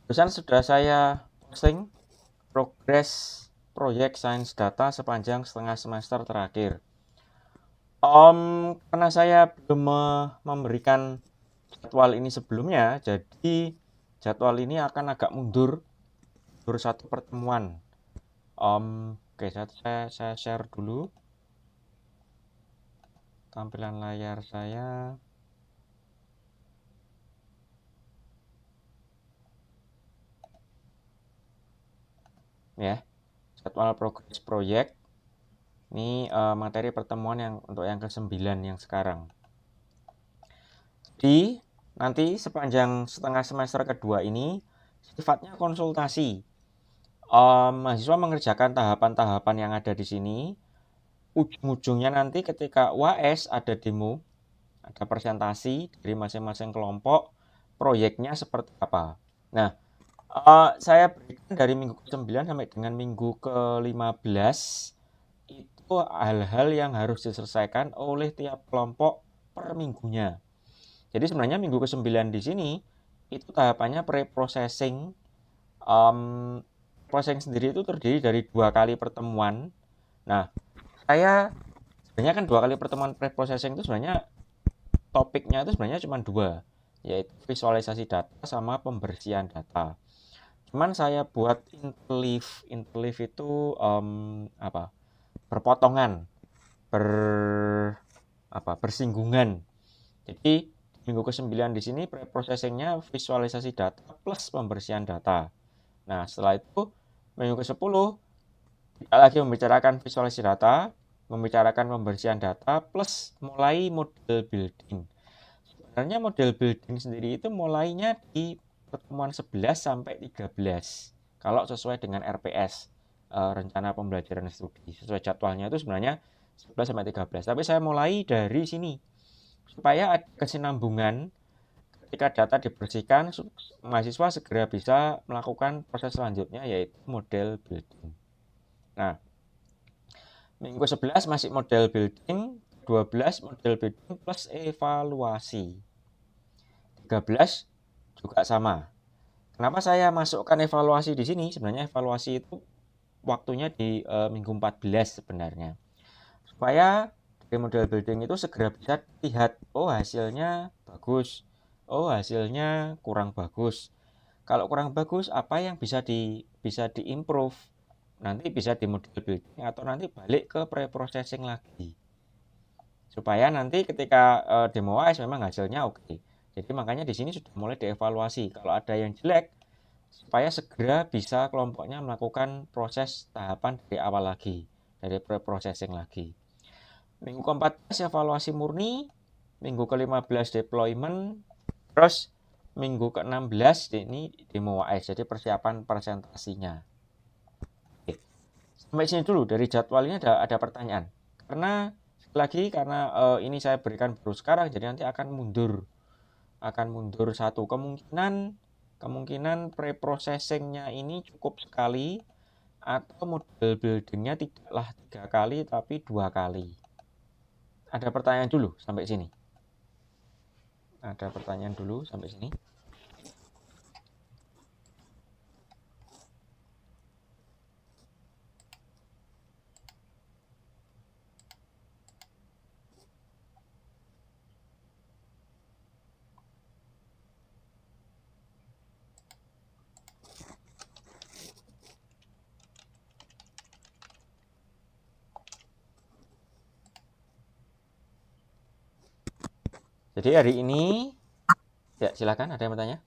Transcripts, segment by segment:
Barusan sudah saya posting progres proyek sains data sepanjang setengah semester terakhir. Karena saya belum memberikan jadwal ini sebelumnya, jadi jadwal ini akan agak mundur satu pertemuan. Oke, saya share dulu tampilan layar saya. Ya, jadwal progres proyek. Ini materi pertemuan yang untuk yang ke-9 yang sekarang. Jadi, nanti sepanjang setengah semester kedua ini sifatnya konsultasi. Mahasiswa mengerjakan tahapan-tahapan yang ada di sini. Ujung-ujungnya nanti ketika UAS ada demo, ada presentasi dari masing-masing kelompok, proyeknya seperti apa. Nah, saya berikan dari minggu ke-9 sampai dengan minggu ke-15 itu hal-hal yang harus diselesaikan oleh tiap kelompok per minggunya. Jadi sebenarnya minggu ke-9 di sini itu tahapannya pre-processing. Processing sendiri itu terdiri dari 2 kali pertemuan. Nah, saya sebenarnya kan 2 kali pertemuan pre-processing itu sebenarnya topiknya itu sebenarnya cuma 2, yaitu visualisasi data sama pembersihan data. Cuman saya buat interleave itu berpotongan, ber bersinggungan. Jadi minggu ke-9 di sini pre-processingnya visualisasi data plus pembersihan data. Nah, setelah itu minggu ke-10 tidak lagi membicarakan visualisasi data, membicarakan pembersihan data plus mulai model building. Sebenarnya model building sendiri itu mulainya di pertemuan 11 sampai 13. Kalau sesuai dengan RPS, rencana pembelajaran studi. Sesuai jadwalnya itu sebenarnya 11 sampai 13. Tapi saya mulai dari sini supaya ada kesinambungan. Ketika data dibersihkan, mahasiswa segera bisa melakukan proses selanjutnya yaitu model building. Nah, minggu 11 masih model building, 12 model building plus evaluasi. 13 juga sama. Kenapa saya masukkan evaluasi di sini? Sebenarnya evaluasi itu waktunya di minggu 14 sebenarnya. Supaya dari model building itu segera bisa lihat, oh hasilnya bagus, oh hasilnya kurang bagus. Kalau kurang bagus, apa yang bisa diimprove? Nanti bisa di model building atau nanti balik ke pre-processing lagi. Supaya nanti ketika demo AS memang hasilnya oke. Jadi makanya di sini sudah mulai dievaluasi. Kalau ada yang jelek, supaya segera bisa kelompoknya melakukan proses tahapan dari awal lagi, dari pre-processing lagi. Minggu ke-14 evaluasi murni, minggu ke-15 deployment, terus minggu ke-16 ini demo AS, jadi persiapan presentasinya. Oke. Sampai sini dulu dari jadwalnya ada pertanyaan. Karena ini saya berikan baru sekarang, jadi nanti akan mundur satu kemungkinan pre-processingnya ini cukup sekali atau model buildingnya tidaklah 3 kali tapi 2 kali. Ada pertanyaan dulu sampai sini? Ada pertanyaan dulu sampai sini? Jadi hari ini, ya silakan ada yang bertanya.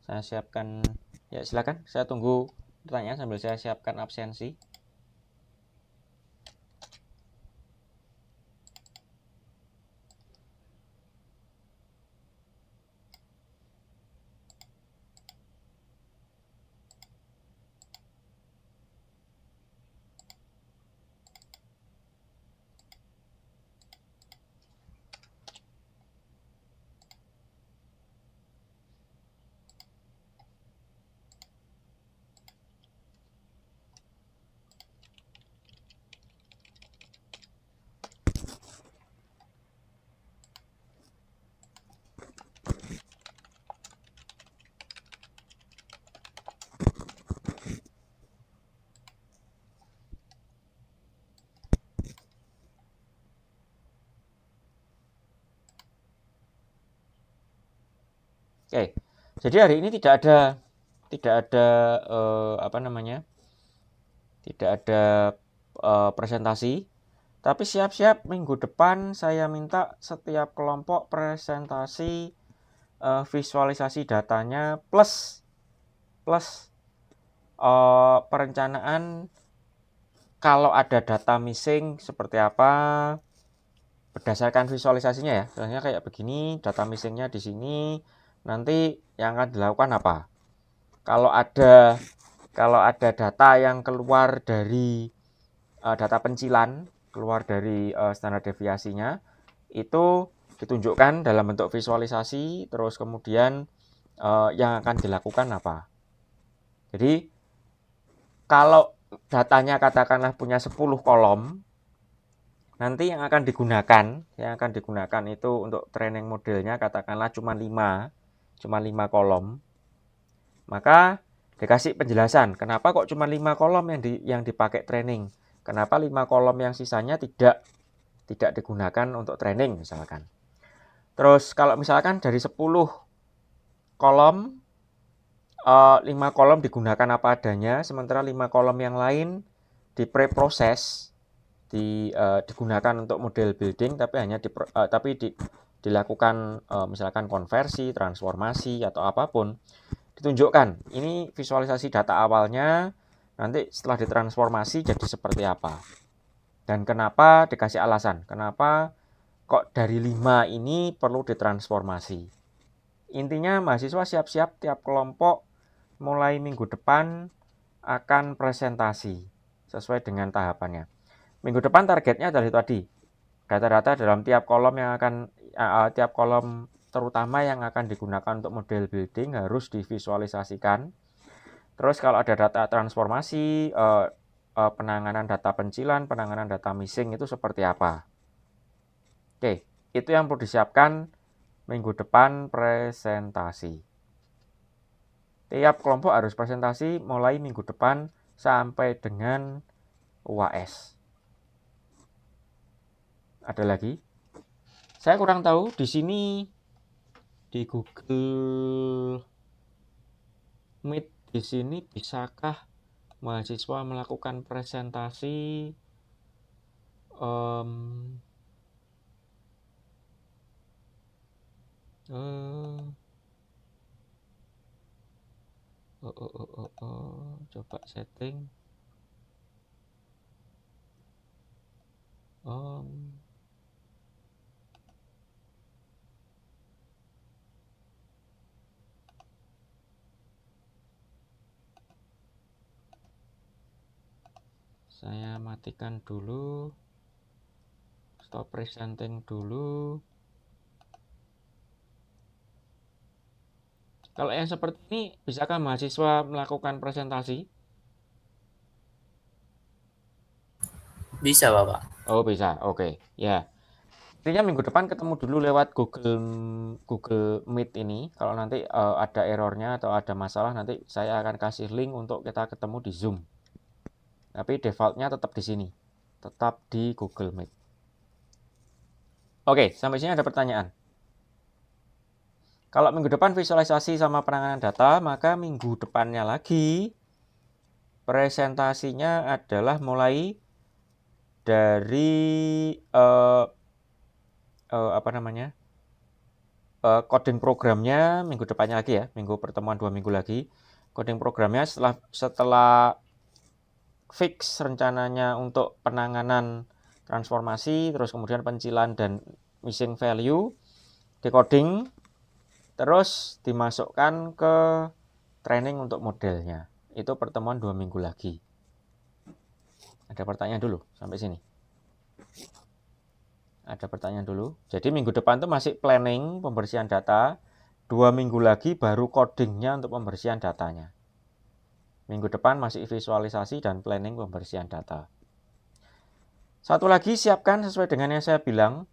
Saya siapkan, ya silakan. Saya tunggu pertanyaan sambil saya siapkan absensi. Oke. Jadi hari ini tidak ada tidak ada presentasi. Tapi siap-siap minggu depan saya minta setiap kelompok presentasi visualisasi datanya plus perencanaan kalau ada data missing seperti apa berdasarkan visualisasinya ya. Misalnya kayak begini, data missingnya di sini, nanti yang akan dilakukan apa? Kalau ada data yang keluar dari data pencilan, keluar dari standar deviasinya, itu ditunjukkan dalam bentuk visualisasi, terus kemudian yang akan dilakukan apa. Jadi kalau datanya katakanlah punya 10 kolom, nanti yang akan digunakan itu untuk training modelnya katakanlah cuma 5 kolom. Maka dikasih penjelasan kenapa kok cuma 5 kolom yang dipakai training. Kenapa 5 kolom yang sisanya tidak digunakan untuk training misalkan. Terus kalau misalkan dari 10 kolom 5 kolom digunakan apa adanya, sementara 5 kolom yang lain di preproses digunakan untuk model building tapi hanya dilakukan misalkan konversi, transformasi atau apapun. Ditunjukkan ini visualisasi data awalnya, nanti setelah ditransformasi jadi seperti apa. Dan kenapa dikasih alasan, kenapa kok dari 5 ini perlu ditransformasi. Intinya mahasiswa siap-siap tiap kelompok mulai minggu depan akan presentasi sesuai dengan tahapannya. Minggu depan targetnya dari tadi. Data-data dalam tiap kolom tiap kolom terutama yang akan digunakan untuk model building harus divisualisasikan. Terus kalau ada data transformasi, penanganan data pencilan, penanganan data missing itu seperti apa. Oke, itu yang perlu disiapkan minggu depan presentasi. Tiap kelompok harus presentasi mulai minggu depan sampai dengan UAS. Ada lagi? Saya kurang tahu di sini di Google Meet di sini bisakah mahasiswa melakukan presentasi coba setting saya matikan dulu, stop presenting dulu. Kalau yang seperti ini, bisakah mahasiswa melakukan presentasi? Bisa, Bapak. Oh, bisa. Oke. Ya. Intinya minggu depan ketemu dulu lewat Google Meet ini. Kalau nanti ada errornya atau ada masalah, nanti saya akan kasih link untuk kita ketemu di Zoom. Tapi defaultnya tetap di sini. Tetap di Google Meet. Oke, sampai sini ada pertanyaan. Kalau minggu depan visualisasi sama penanganan data, maka minggu depannya lagi presentasinya adalah mulai dari coding programnya minggu depannya lagi ya, minggu pertemuan 2 minggu lagi. Coding programnya setelah fix rencananya untuk penanganan transformasi, terus kemudian pencilan dan missing value, decoding, terus dimasukkan ke training untuk modelnya. Itu pertemuan 2 minggu lagi. Ada pertanyaan dulu sampai sini? Ada pertanyaan dulu. Jadi minggu depan itu masih planning pembersihan data. 2 minggu lagi baru codingnya untuk pembersihan datanya. Minggu depan masih visualisasi dan planning pembersihan data. Satu lagi siapkan sesuai dengan yang saya bilang,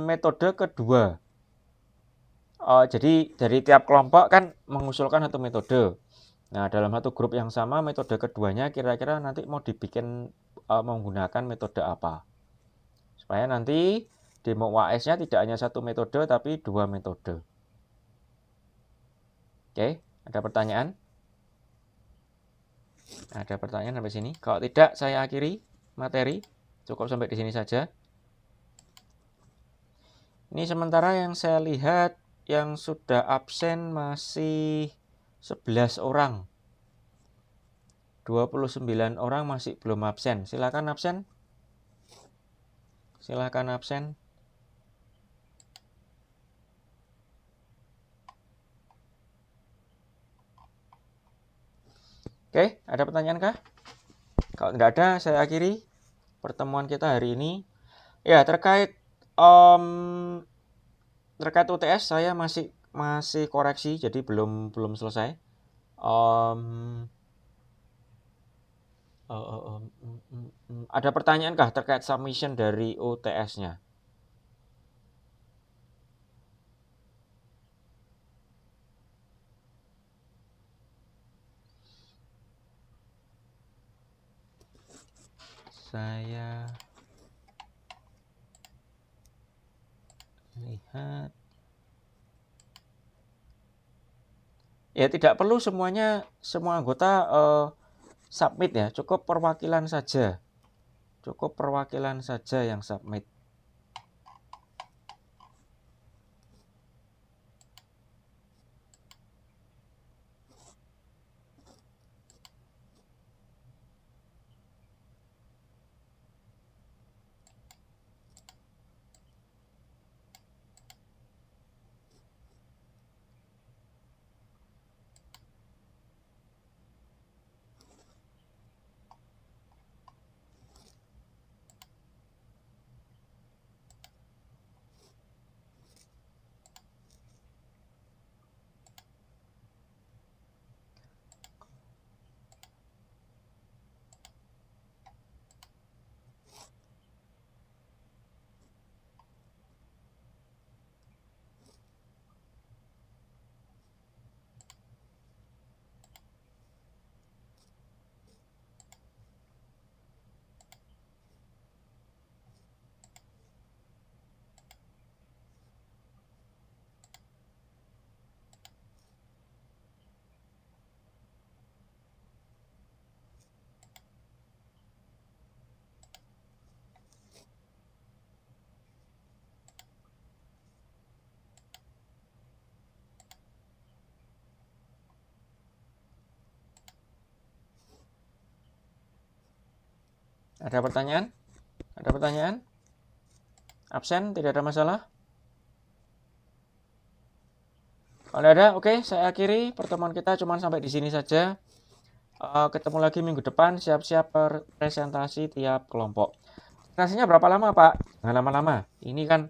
metode kedua. Jadi dari tiap kelompok kan mengusulkan satu metode. Nah, dalam satu grup yang sama metode keduanya kira-kira nanti mau dibikin menggunakan metode apa. Supaya nanti demo UAS-nya tidak hanya satu metode tapi 2 metode. Oke, ada pertanyaan? Ada pertanyaan sampai sini? Kalau tidak, saya akhiri materi. Cukup sampai di sini saja. Ini sementara yang saya lihat yang sudah absen masih 11 orang. 29 orang masih belum absen. Silakan absen. Silakan absen. Oke, ada pertanyaan kah? Kalau tidak ada, saya akhiri pertemuan kita hari ini. Ya, terkait UTS saya masih koreksi, jadi belum selesai. Ada pertanyaan kah terkait submission dari UTS-nya? Saya lihat. Ya, tidak perlu semuanya, semua anggota submit ya, cukup perwakilan saja. Cukup perwakilan saja yang submit. Ada pertanyaan? Ada pertanyaan? Absen, tidak ada masalah? Kalau ada, oke, saya akhiri pertemuan kita cuma sampai di sini saja. Ketemu lagi minggu depan, siap-siap presentasi tiap kelompok. Presentasinya berapa lama, Pak? Nggak lama-lama. Ini kan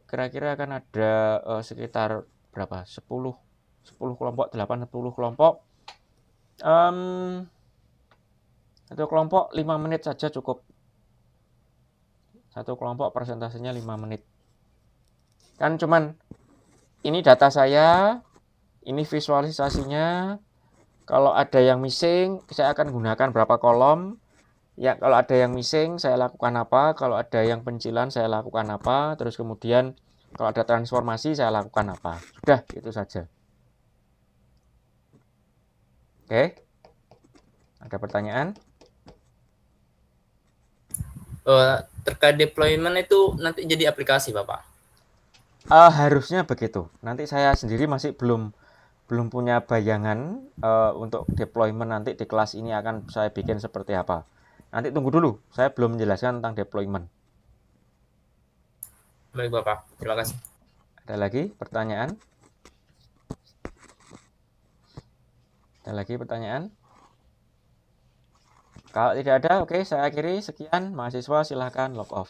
kira-kira akan ada sekitar berapa? 10 kelompok, 8-10 kelompok. Satu kelompok 5 menit saja cukup. Satu kelompok presentasinya 5 menit. Kan cuman ini data saya, ini visualisasinya. Kalau ada yang missing, saya akan gunakan berapa kolom. Ya, kalau ada yang missing, saya lakukan apa. Kalau ada yang pencilan, saya lakukan apa. Terus kemudian, kalau ada transformasi, saya lakukan apa. Sudah, itu saja. Oke. Ada pertanyaan? Terkait deployment itu nanti jadi aplikasi, Bapak? Harusnya begitu. Nanti saya sendiri masih belum punya bayangan untuk deployment nanti di kelas ini akan saya bikin seperti apa. Nanti tunggu dulu, saya belum menjelaskan tentang deployment. Baik, Bapak. Terima kasih. Ada lagi pertanyaan? Ada lagi pertanyaan? Kalau tidak ada, oke, saya akhiri. Sekian, mahasiswa silahkan log off.